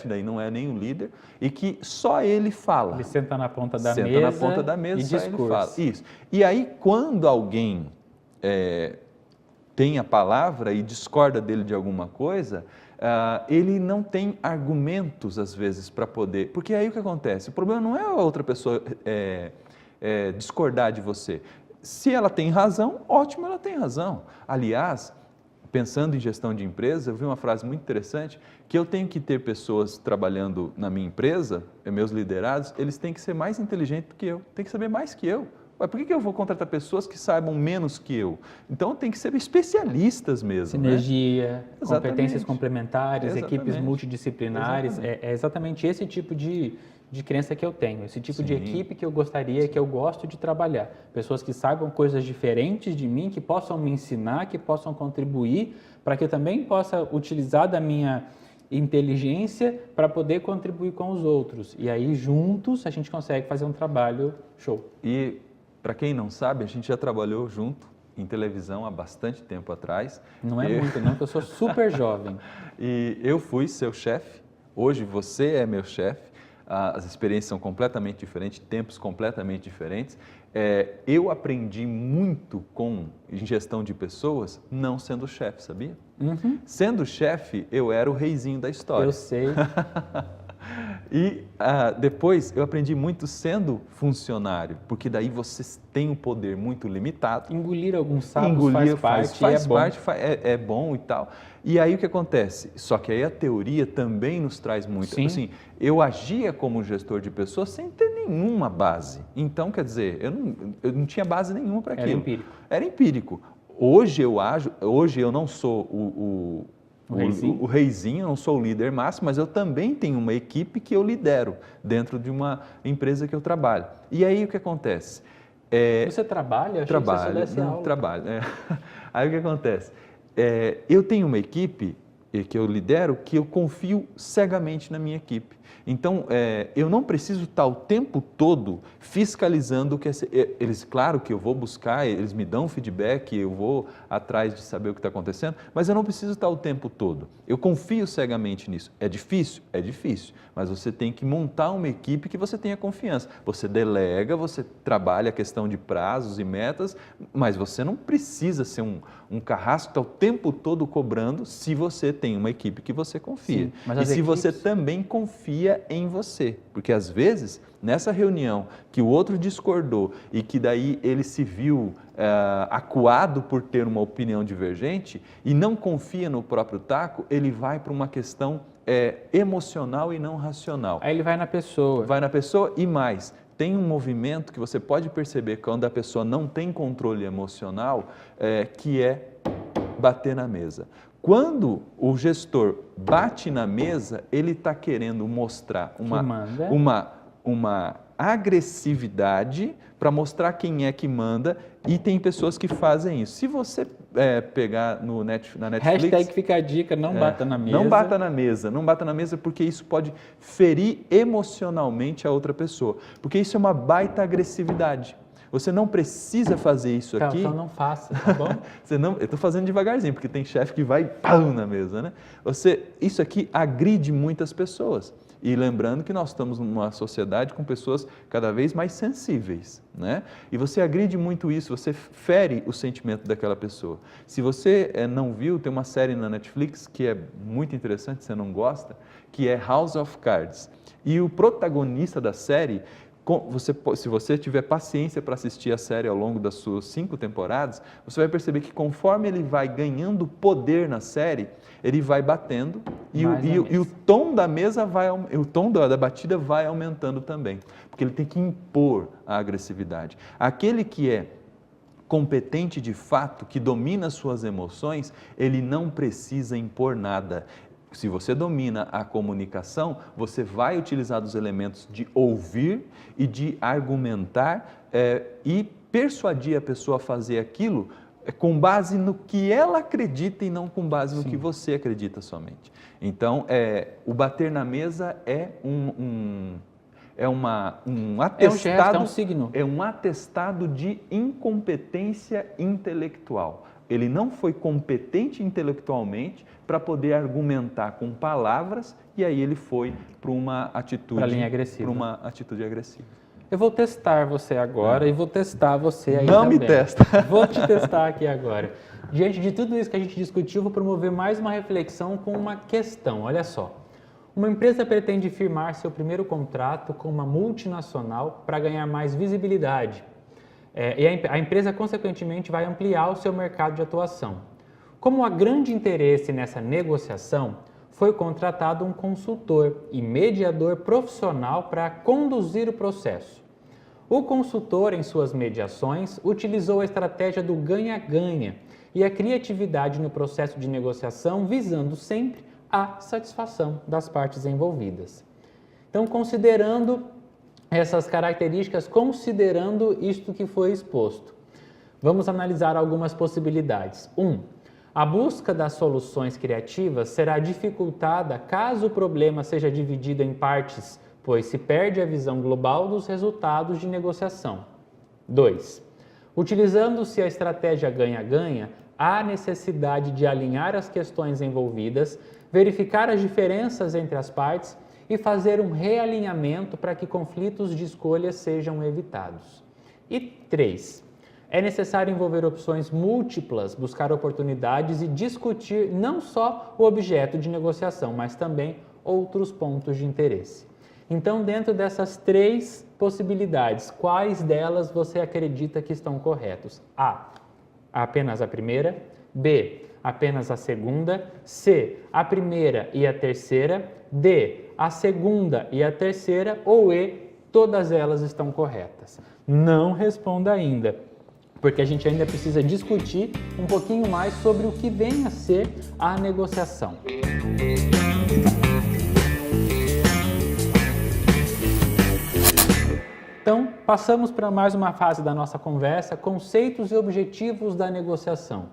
daí não é nem o líder, e que só ele fala. Ele senta na ponta da mesa e só discurso. ele fala. Isso. E aí, quando alguém tem a palavra e discorda dele de alguma coisa, ele não tem argumentos, às vezes, para poder... Porque aí o que acontece? O problema não é a outra pessoa discordar de você. Se ela tem razão, ótimo, ela tem razão. Aliás, pensando em gestão de empresa, eu vi uma frase muito interessante, que eu tenho que ter pessoas trabalhando na minha empresa, meus liderados, eles têm que ser mais inteligentes do que eu, têm que saber mais que eu. Mas por que eu vou contratar pessoas que saibam menos que eu? Então, tem que ser especialistas mesmo. Sinergia, né? Competências complementares, Exatamente. Equipes multidisciplinares. É exatamente esse tipo de crença que eu tenho, esse tipo de equipe que eu gostaria, que eu gosto de trabalhar. Pessoas que saibam coisas diferentes de mim, que possam me ensinar, que possam contribuir, para que eu também possa utilizar da minha inteligência para poder contribuir com os outros. E aí, juntos, a gente consegue fazer um trabalho show. E, para quem não sabe, a gente já trabalhou junto em televisão há bastante tempo atrás. Não é muito, não, porque eu sou super jovem. E eu fui seu chefe, hoje você é meu chefe, as experiências são completamente diferentes, tempos completamente diferentes. Eu aprendi muito em gestão de pessoas não sendo chefe, sabia? Uhum. Sendo chefe, eu era o reizinho da história. Eu sei. E depois eu aprendi muito sendo funcionário, porque daí você tem um poder muito limitado. Engolir alguns sapos faz parte, é bom e tal. E aí o que acontece? Só que aí a teoria também nos traz muito. Sim. Assim, eu agia como gestor de pessoas sem ter nenhuma base. Então, quer dizer, eu não tinha base nenhuma para aquilo. Era empírico. Era empírico. Hoje eu não sou o reizinho, não sou o líder máximo, mas eu também tenho uma equipe que eu lidero dentro de uma empresa que eu trabalho. E aí o que acontece? Você trabalha? Trabalho, trabalho. Aí o que acontece? Eu tenho uma equipe que eu lidero que eu confio cegamente na minha equipe. Então, eu não preciso estar o tempo todo fiscalizando o que eles, claro que eu vou buscar, eles me dão feedback, eu vou atrás de saber o que está acontecendo, mas eu não preciso estar o tempo todo. Eu confio cegamente nisso. É difícil? É difícil, mas você tem que montar uma equipe que você tenha confiança. Você delega, você trabalha a questão de prazos e metas, mas você não precisa ser um carrasco que está o tempo todo cobrando se você tem uma equipe que você confia. Sim, mas e se você também confia em você. Porque às vezes, nessa reunião que o outro discordou e que daí ele se viu acuado por ter uma opinião divergente e não confia no próprio taco, ele vai para uma questão emocional e não racional. Aí ele vai na pessoa. Vai na pessoa e mais. Tem um movimento que você pode perceber quando a pessoa não tem controle emocional, que é bater na mesa. Quando o gestor bate na mesa, ele está querendo mostrar uma agressividade para mostrar quem é que manda, e tem pessoas que fazem isso. Se você pegar na Netflix... Hashtag fica a dica, não bata na mesa. Não bata na mesa, não bata na mesa, porque isso pode ferir emocionalmente a outra pessoa, porque isso é uma baita agressividade. Você não precisa fazer isso aqui. Então não faça, tá bom? Eu estou fazendo devagarzinho, porque tem chefe que vai pão na mesa, né? Isso aqui agride muitas pessoas. E lembrando que nós estamos numa sociedade com pessoas cada vez mais sensíveis, né? E você agride muito isso, você fere o sentimento daquela pessoa. Se você não viu, tem uma série na Netflix que é muito interessante, você não gosta, que é House of Cards. E o protagonista da série... se você tiver paciência para assistir a série ao longo das suas 5 temporadas, você vai perceber que conforme ele vai ganhando poder na série, ele vai batendo e o tom da mesa o tom da batida vai aumentando também, porque ele tem que impor a agressividade. Aquele que é competente de fato, que domina suas emoções, ele não precisa impor nada. Se você domina a comunicação, você vai utilizar os elementos de ouvir e de argumentar e persuadir a pessoa a fazer aquilo com base no que ela acredita e não com base no que você acredita somente. Então, o bater na mesa é um atestado, é um signo. É um atestado de incompetência intelectual. Ele não foi competente intelectualmente para poder argumentar com palavras, e aí ele foi para uma atitude agressiva. Eu vou testar você agora e vou testar você aí não também. Me testa. Vou te testar aqui agora. Diante de tudo isso que a gente discutiu, vou promover mais uma reflexão com uma questão. Olha só. Uma empresa pretende firmar seu primeiro contrato com uma multinacional para ganhar mais visibilidade. E a empresa, consequentemente, vai ampliar o seu mercado de atuação. Como há grande interesse nessa negociação, foi contratado um consultor e mediador profissional para conduzir o processo. O consultor, em suas mediações, utilizou a estratégia do ganha-ganha e a criatividade no processo de negociação, visando sempre a satisfação das partes envolvidas. Então, considerando essas características, considerando isto que foi exposto, vamos analisar algumas possibilidades. 1. A busca das soluções criativas será dificultada caso o problema seja dividido em partes, pois se perde a visão global dos resultados de negociação. 2. Utilizando-se a estratégia ganha-ganha, há necessidade de alinhar as questões envolvidas, verificar as diferenças entre as partes e fazer um realinhamento para que conflitos de escolha sejam evitados. E 3. É necessário envolver opções múltiplas, buscar oportunidades e discutir não só o objeto de negociação, mas também outros pontos de interesse. Então, dentro dessas 3 possibilidades, quais delas você acredita que estão corretos? A, apenas a primeira. B, apenas a segunda. C, a primeira e a terceira. D, a segunda e a terceira. Ou E, todas elas estão corretas. Não responda ainda, porque a gente ainda precisa discutir um pouquinho mais sobre o que vem a ser a negociação. Então, passamos para mais uma fase da nossa conversa, conceitos e objetivos da negociação.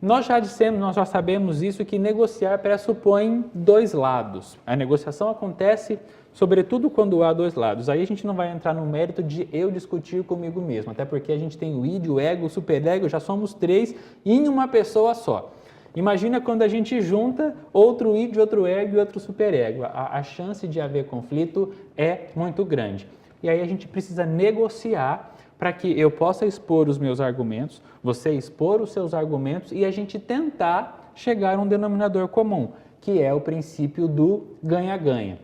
Nós já sabemos isso, que negociar pressupõe 2 lados. A negociação acontece sobretudo quando há 2 lados. Aí a gente não vai entrar no mérito de eu discutir comigo mesmo, até porque a gente tem o id, o ego, o superego, já somos 3 em uma pessoa só. Imagina quando a gente junta outro id, outro ego e outro superego. A chance de haver conflito é muito grande. E aí a gente precisa negociar para que eu possa expor os meus argumentos, você expor os seus argumentos e a gente tentar chegar a um denominador comum, que é o princípio do ganha-ganha.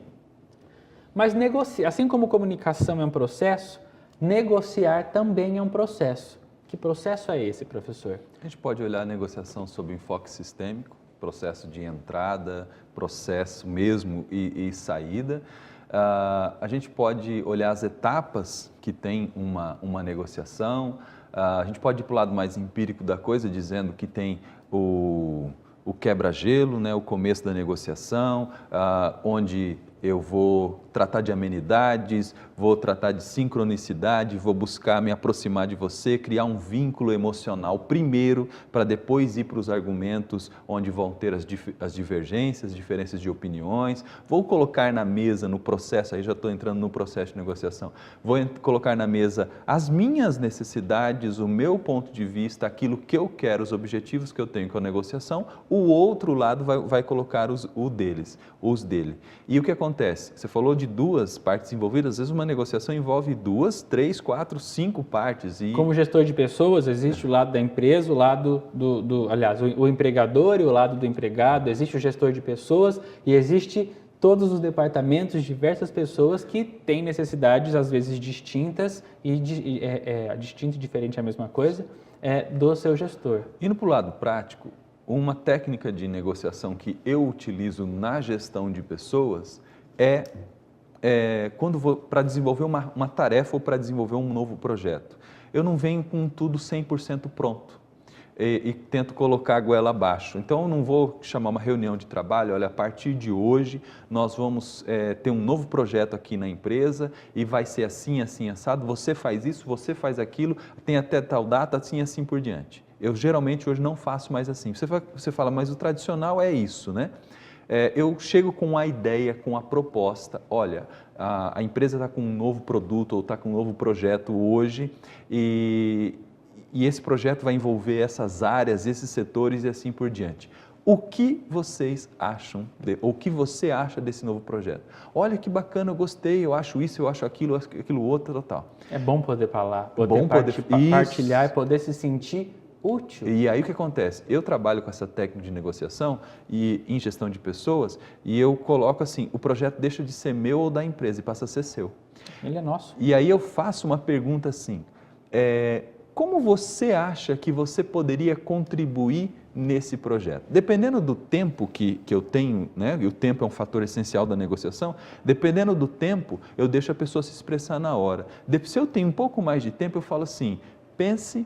Mas negociar, assim como comunicação é um processo, negociar também é um processo. Que processo é esse, professor? A gente pode olhar a negociação sob enfoque sistêmico, processo de entrada, processo mesmo e saída. A gente pode olhar as etapas que tem uma negociação, a gente pode ir para o lado mais empírico da coisa, dizendo que tem o quebra-gelo, né, o começo da negociação, onde eu vou tratar de amenidades, vou tratar de sincronicidade, vou buscar me aproximar de você, criar um vínculo emocional primeiro, para depois ir para os argumentos onde vão ter as divergências, diferenças de opiniões. Vou colocar na mesa, no processo, aí já estou entrando no processo de negociação, vou colocar na mesa as minhas necessidades, o meu ponto de vista, aquilo que eu quero, os objetivos que eu tenho com a negociação. O outro lado vai colocar os dele. E o que acontece? Você falou de 2 partes envolvidas, às vezes uma negociação envolve 2, 3, 4, 5 partes. Como gestor de pessoas, existe o lado da empresa, o lado o empregador e o lado do empregado, existe o gestor de pessoas e existe todos os departamentos, diversas pessoas que têm necessidades às vezes distintas distinto e diferente é a mesma coisa, do seu gestor. Indo para o lado prático, uma técnica de negociação que eu utilizo na gestão de pessoas quando vou para desenvolver uma tarefa ou para desenvolver um novo projeto. Eu não venho com tudo 100% pronto e tento colocar a goela abaixo. Então, eu não vou chamar uma reunião de trabalho, olha, a partir de hoje nós vamos ter um novo projeto aqui na empresa e vai ser assim, assim, assado, você faz isso, você faz aquilo, tem até tal data, assim por diante. Eu geralmente hoje não faço mais assim. Você fala, mas o tradicional é isso, né? Eu chego com a ideia, com a proposta, olha, a empresa está com um novo produto ou está com um novo projeto hoje e esse projeto vai envolver essas áreas, esses setores e assim por diante. O que vocês acham, ou o que você acha desse novo projeto? Olha que bacana, eu gostei, eu acho isso, eu acho aquilo outro, tal. É bom poder falar, partilhar e poder se sentir útil. E aí o que acontece? Eu trabalho com essa técnica de negociação e em gestão de pessoas e eu coloco assim, o projeto deixa de ser meu ou da empresa e passa a ser seu. Ele é nosso. E aí eu faço uma pergunta assim, como você acha que você poderia contribuir nesse projeto? Dependendo do tempo que eu tenho, né? E o tempo é um fator essencial da negociação, dependendo do tempo, eu deixo a pessoa se expressar na hora. Se eu tenho um pouco mais de tempo, eu falo assim, pense,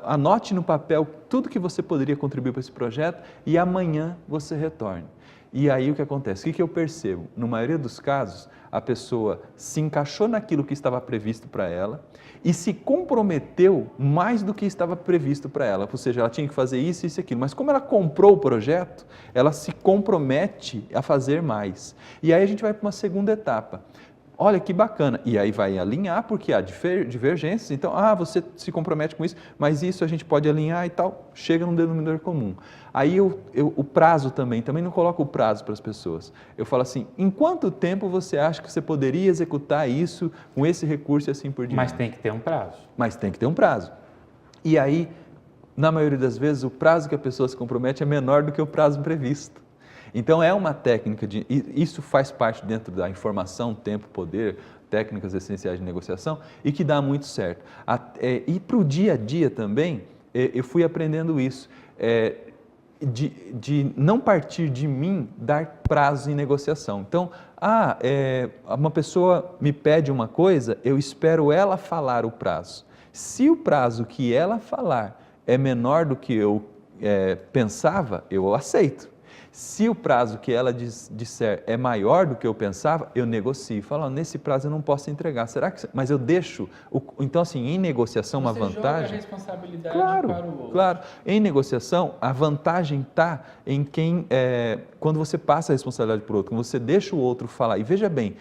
anote no papel tudo que você poderia contribuir para esse projeto e amanhã você retorne. E aí o que acontece? O que eu percebo? Na maioria dos casos, a pessoa se encaixou naquilo que estava previsto para ela e se comprometeu mais do que estava previsto para ela. Ou seja, ela tinha que fazer isso, isso e aquilo. Mas como ela comprou o projeto, ela se compromete a fazer mais. E aí a gente vai para uma segunda etapa. Olha que bacana, e aí vai alinhar porque há divergências, então, você se compromete com isso, mas isso a gente pode alinhar e tal, chega num denominador comum. Aí o prazo também não coloco o prazo para as pessoas. Eu falo assim, em quanto tempo você acha que você poderia executar isso com esse recurso e assim por diante? Mas tem que ter um prazo. Mas tem que ter um prazo. E aí, na maioria das vezes, o prazo que a pessoa se compromete é menor do que o prazo previsto. Então, é uma técnica isso faz parte dentro da informação, tempo, poder, técnicas essenciais de negociação e que dá muito certo. E para o dia a dia também, eu fui aprendendo isso, de não partir de mim dar prazo em negociação. Então, uma pessoa me pede uma coisa, eu espero ela falar o prazo. Se o prazo que ela falar é menor do que eu pensava, eu aceito. Se o prazo que ela disser é maior do que eu pensava, eu negocio. Falo, nesse prazo eu não posso entregar. Será que... Mas eu deixo... Então, assim, em negociação, uma vantagem... Você joga a responsabilidade para o outro. Claro. Em negociação, a vantagem está em quando você passa a responsabilidade para o outro, quando você deixa o outro falar. E veja bem,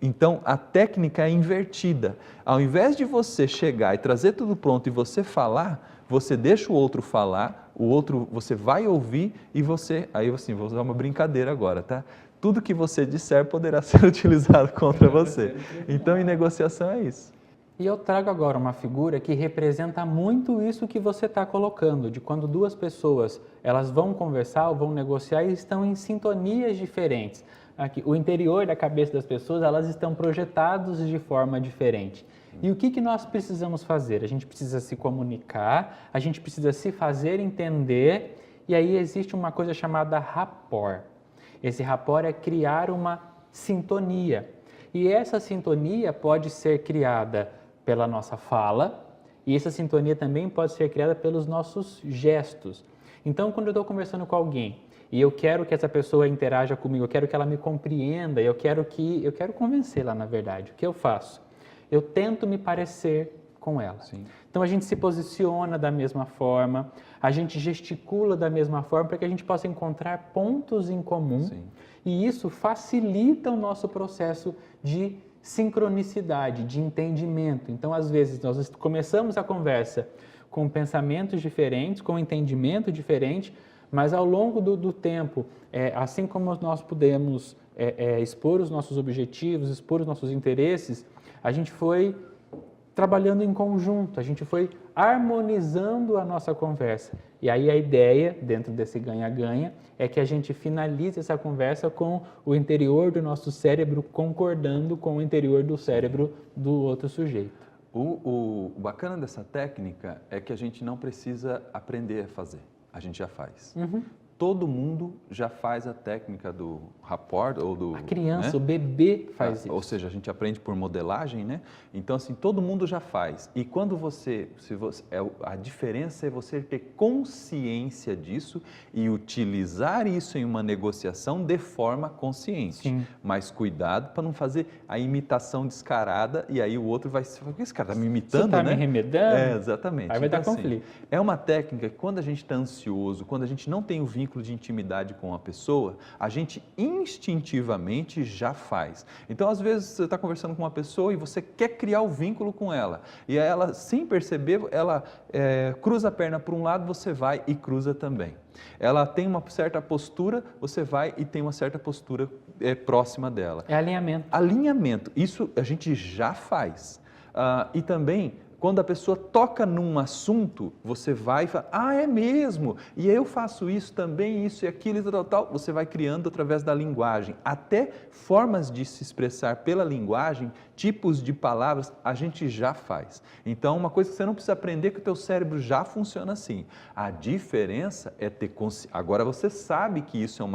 então a técnica é invertida. Ao invés de você chegar e trazer tudo pronto e você falar, você deixa o outro falar, o outro você vai ouvir e aí assim, vou usar uma brincadeira agora, tá? Tudo que você disser poderá ser utilizado contra você. Então, em negociação é isso. E eu trago agora uma figura que representa muito isso que você está colocando, de quando duas pessoas elas vão conversar ou vão negociar e estão em sintonias diferentes. Aqui, o interior da cabeça das pessoas, elas estão projetados de forma diferente. E o que nós precisamos fazer? A gente precisa se comunicar, a gente precisa se fazer entender, e aí existe uma coisa chamada rapport. Esse rapport é criar uma sintonia. E essa sintonia pode ser criada pela nossa fala, e essa sintonia também pode ser criada pelos nossos gestos. Então, quando eu estou conversando com alguém, e eu quero que essa pessoa interaja comigo, eu quero que ela me compreenda, eu quero convencê-la, na verdade. O que eu faço? Eu tento me parecer com ela. Sim. Então a gente se posiciona da mesma forma, a gente gesticula da mesma forma para que a gente possa encontrar pontos em comum. Sim. E isso facilita o nosso processo de sincronicidade, de entendimento. Então, às vezes, nós começamos a conversa com pensamentos diferentes, com entendimento diferente, mas ao longo do tempo, assim como nós podemos expor os nossos objetivos, expor os nossos interesses, a gente foi trabalhando em conjunto, a gente foi harmonizando a nossa conversa. E aí a ideia, dentro desse ganha-ganha, é que a gente finalize essa conversa com o interior do nosso cérebro concordando com o interior do cérebro do outro sujeito. O bacana dessa técnica é que a gente não precisa aprender a fazer, a gente já faz. Uhum. Todo mundo já faz a técnica do rapport ou do... A criança, né? O bebê faz isso. Ou seja, a gente aprende por modelagem, né? Então, assim, todo mundo já faz. E quando a diferença é você ter consciência disso e utilizar isso em uma negociação de forma consciente. Sim. Mas cuidado para não fazer a imitação descarada e aí o outro vai se falar, esse cara está me imitando, Você está né? me remedando? Exatamente. Aí vai dar Então, conflito. Assim, é uma técnica que quando a gente está ansioso, quando a gente não tem o vínculo de intimidade com a pessoa, a gente instintivamente já faz. Então, às vezes, você está conversando com uma pessoa e você quer criar o vínculo com ela. E aí ela, sem perceber, ela cruza a perna para um lado, você vai e cruza também. Ela tem uma certa postura, você vai e tem uma certa postura próxima dela. É alinhamento. Alinhamento, isso a gente já faz. E também, quando a pessoa toca num assunto, você vai e fala, é mesmo, e eu faço isso também, isso e aquilo e tal. Você vai criando através da linguagem. Até formas de se expressar pela linguagem, tipos de palavras, a gente já faz. Então, uma coisa que você não precisa aprender, que o teu cérebro já funciona assim. A diferença é ter consciência. Agora você sabe que isso é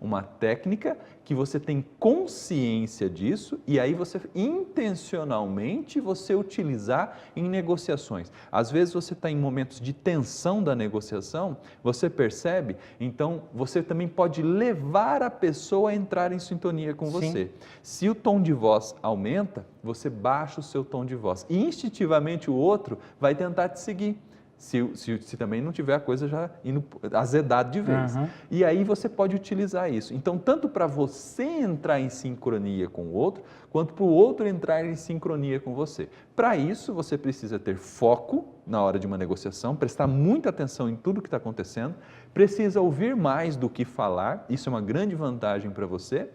uma técnica, que você tem consciência disso e aí você intencionalmente você utilizar em negociações. Às vezes você está em momentos de tensão da negociação, você percebe, então você também pode levar a pessoa a entrar em sintonia com você. Se o tom de voz aumenta, você baixa o seu tom de voz e instintivamente o outro vai tentar te seguir. Se também não tiver a coisa já indo azedado de vez. Uhum. E aí você pode utilizar isso. Então, tanto para você entrar em sincronia com o outro, quanto para o outro entrar em sincronia com você. Para isso, você precisa ter foco na hora de uma negociação, prestar muita atenção em tudo que está acontecendo, precisa ouvir mais do que falar, isso é uma grande vantagem para você.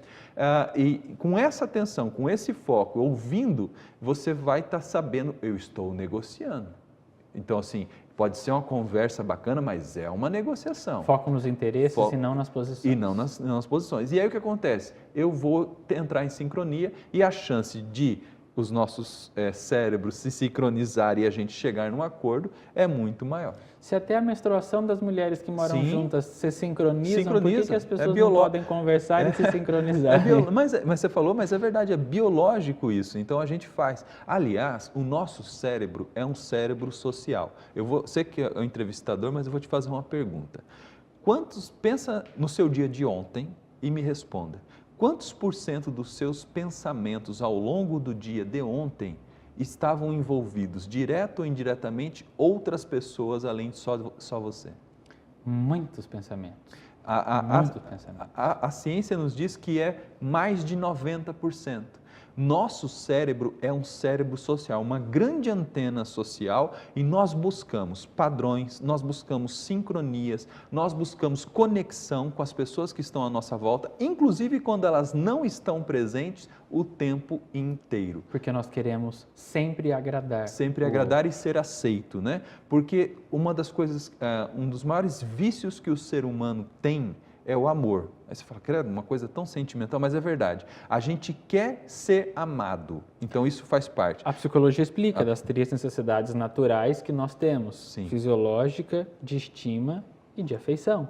E com essa atenção, com esse foco, ouvindo, você vai estar sabendo, eu estou negociando. Então, assim, Pode ser uma conversa bacana, mas é uma negociação. Foco nos interesses e não nas posições. E não nas posições. E aí o que acontece? Eu vou entrar em sincronia e a chance de os nossos cérebros se sincronizarem e a gente chegar num acordo é muito maior. Se até a menstruação das mulheres que moram juntas se sincronizam, por que as pessoas não podem conversar e se sincronizar? Mas você falou, mas é verdade, é biológico isso, então a gente faz. Aliás, o nosso cérebro é um cérebro social. Você que é o entrevistador, mas eu vou te fazer uma pergunta. Pensa no seu dia de ontem e me responda. Quantos por cento dos seus pensamentos ao longo do dia de ontem estavam envolvidos, direto ou indiretamente, outras pessoas além de só você? Muitos pensamentos. Muitos pensamentos. A ciência nos diz que é mais de 90%. Nosso cérebro é um cérebro social, uma grande antena social, e nós buscamos padrões, nós buscamos sincronias, nós buscamos conexão com as pessoas que estão à nossa volta, inclusive quando elas não estão presentes o tempo inteiro. Porque nós queremos sempre agradar. Sempre agradar e ser aceito, né? Porque uma das coisas, um dos maiores vícios que o ser humano tem é o amor. Aí você fala, credo, uma coisa tão sentimental, mas é verdade. A gente quer ser amado, então isso faz parte. A psicologia explica das 3 necessidades naturais que nós temos. Sim. Fisiológica, de estima e de afeição.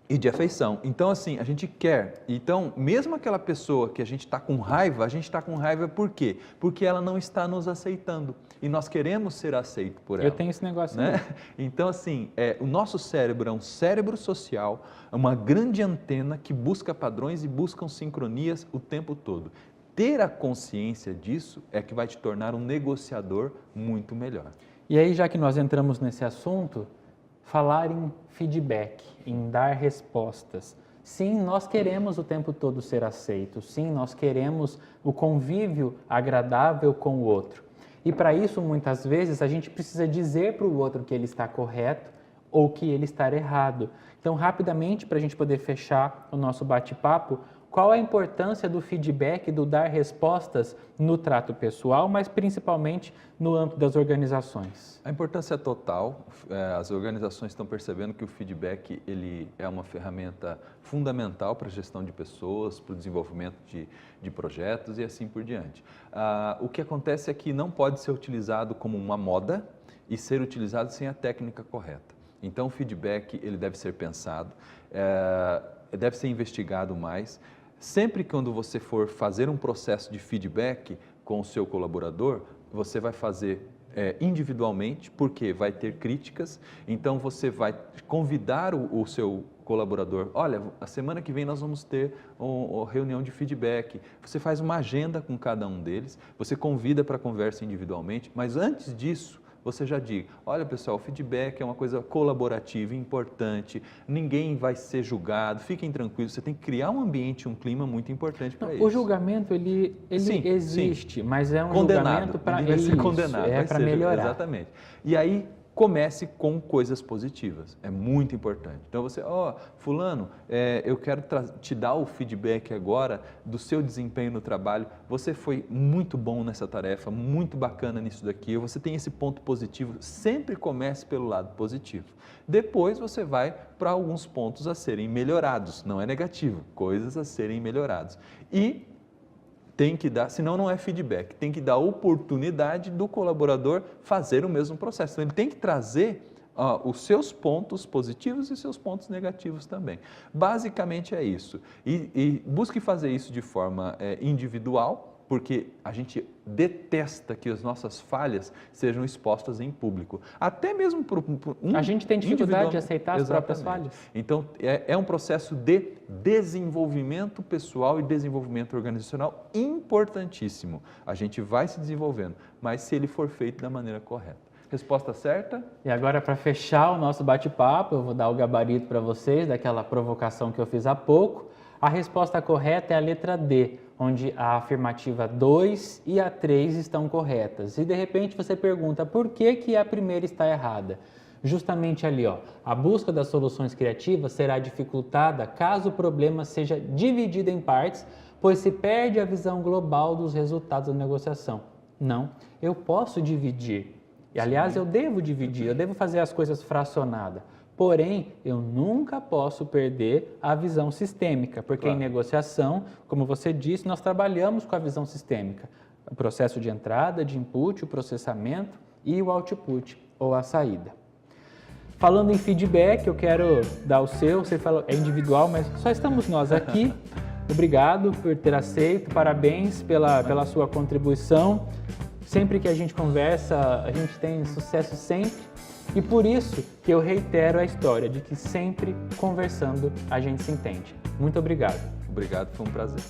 E de afeição. Então, assim, a gente quer. Então, mesmo aquela pessoa que a gente está com raiva, a gente está com raiva por quê? Porque ela não está nos aceitando. E nós queremos ser aceitos por ela. Eu tenho esse negócio, né? Então, assim, o nosso cérebro é um cérebro social, é uma grande antena que busca padrões e busca sincronias o tempo todo. Ter a consciência disso é que vai te tornar um negociador muito melhor. E aí, já que nós entramos nesse assunto, falar em feedback, em dar respostas. Sim, nós queremos o tempo todo ser aceitos. Sim, nós queremos o convívio agradável com o outro. E para isso, muitas vezes, a gente precisa dizer para o outro que ele está correto ou que ele está errado. Então, rapidamente, para a gente poder fechar o nosso bate-papo, qual a importância do feedback, do dar respostas no trato pessoal, mas principalmente no âmbito das organizações? A importância é total. As organizações estão percebendo que o feedback ele é uma ferramenta fundamental para a gestão de pessoas, para o desenvolvimento de projetos e assim por diante. O que acontece é que não pode ser utilizado como uma moda e ser utilizado sem a técnica correta. Então, o feedback ele deve ser pensado, deve ser investigado mais. Sempre quando você for fazer um processo de feedback com o seu colaborador, você vai fazer individualmente, porque vai ter críticas, então você vai convidar o seu colaborador, olha, a semana que vem nós vamos ter uma reunião de feedback, você faz uma agenda com cada um deles, você convida para conversa individualmente, mas antes disso, você já diga, olha pessoal, o feedback é uma coisa colaborativa, importante, ninguém vai ser julgado, fiquem tranquilos, você tem que criar um ambiente, um clima muito importante para isso. O julgamento, ele sim, existe, sim. Mas é um julgamento para isso, para melhorar. Exatamente. E aí, comece com coisas positivas, é muito importante. Então você, fulano, eu quero te dar o feedback agora do seu desempenho no trabalho, você foi muito bom nessa tarefa, muito bacana nisso daqui, você tem esse ponto positivo, sempre comece pelo lado positivo. Depois você vai para alguns pontos a serem melhorados, não é negativo, coisas a serem melhorados. E tem que dar, senão não é feedback, tem que dar oportunidade do colaborador fazer o mesmo processo. Então, ele tem que trazer os seus pontos positivos e seus pontos negativos também. Basicamente é isso. E busque fazer isso de forma individual, porque a gente detesta que as nossas falhas sejam expostas em público. Até mesmo por a gente tem dificuldade de aceitar as próprias falhas. Então, é um processo de desenvolvimento pessoal e desenvolvimento organizacional importantíssimo. A gente vai se desenvolvendo, mas se ele for feito da maneira correta. Resposta certa? E agora, para fechar o nosso bate-papo, eu vou dar o gabarito para vocês daquela provocação que eu fiz há pouco. A resposta correta é a letra D, onde a afirmativa 2 e a 3 estão corretas. E de repente você pergunta por que a primeira está errada? Justamente ali, a busca das soluções criativas será dificultada caso o problema seja dividido em partes, pois se perde a visão global dos resultados da negociação. Não, eu posso dividir. E, aliás, eu devo dividir, eu devo fazer as coisas fracionadas. Porém, eu nunca posso perder a visão sistêmica, porque em negociação, como você disse, nós trabalhamos com a visão sistêmica. O processo de entrada, de input, o processamento e o output, ou a saída. Falando em feedback, eu quero dar o seu, você falou, é individual, mas só estamos nós aqui. Obrigado por ter aceito, parabéns pela sua contribuição. Sempre que a gente conversa, a gente tem sucesso sempre. E por isso que eu reitero a história de que sempre conversando a gente se entende. Muito obrigado. Obrigado, foi um prazer.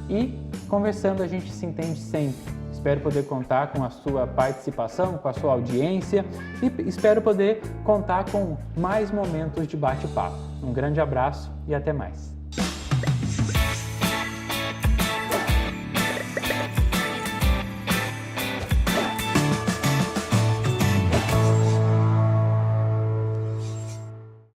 E conversando a gente se entende sempre. Espero poder contar com a sua participação, com a sua audiência e espero poder contar com mais momentos de bate-papo. Um grande abraço e até mais.